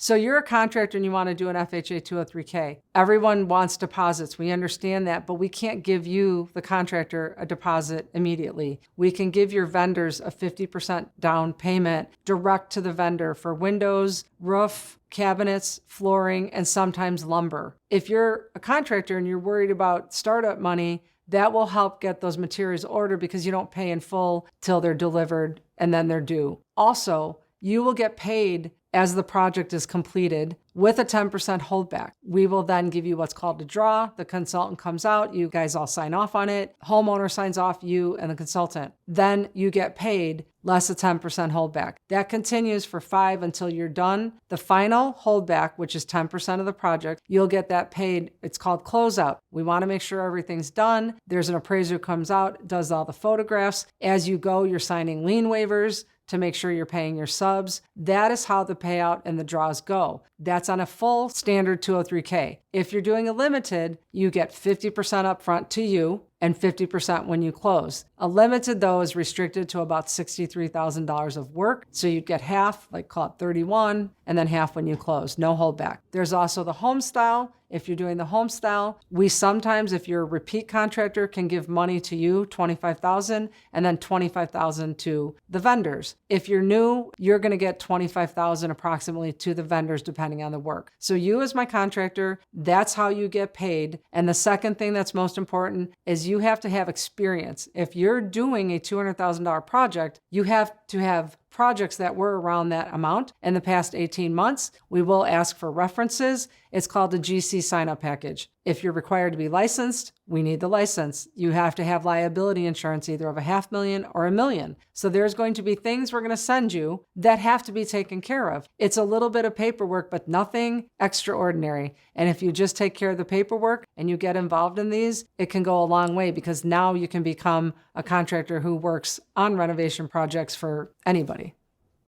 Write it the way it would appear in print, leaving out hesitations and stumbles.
So you're a contractor and you want to do an FHA 203K. Everyone wants deposits. We understand that, but we can't give you, the contractor, a deposit immediately. We can give your vendors a 50% down payment direct to the vendor for windows, roof, cabinets, flooring, and sometimes lumber. If you're a contractor and you're worried about startup money, that will help get those materials ordered because you don't pay in full till they're delivered and then they're due. Also, you will get paid as the project is completed with a 10% holdback. We will then give you what's called a draw. The consultant comes out, you guys all sign off on it. Homeowner signs off, you and the consultant. Then you get paid less a 10% holdback. That continues for 5 until you're done. The final holdback, which is 10% of the project, you'll get that paid. It's called closeout. We want to make sure everything's done. There's an appraiser who comes out, does all the photographs. As you go, you're signing lien waivers to make sure you're paying your subs. That is how the payout and the draws go. That's on a full standard 203K. If you're doing a limited, you get 50% upfront to you and 50% when you close. A limited, though, is restricted to about $63,000 of work. So you'd get half, like call it 31, and then half when you close, no holdback. There's also the home style. If you're doing the home style, we sometimes, if you're a repeat contractor, can give money to you, $25,000, and then $25,000 to the vendors. If you're new, you're gonna get $25,000 approximately to the vendors depending on the work. So you as my contractor, that's how you get paid. And the second thing that's most important is you have to have experience. If you're doing a $200,000 project, you have to have projects that were around that amount in the past 18 months. We will ask for references. It's called a GC sign-up package. If you're required to be licensed, we need the license. You have to have liability insurance, either of $500,000 or $1 million. So there's going to be things we're going to send you that have to be taken care of. It's a little bit of paperwork, but nothing extraordinary. And if you just take care of the paperwork and you get involved in these, it can go a long way because now you can become a contractor who works on renovation projects for anybody.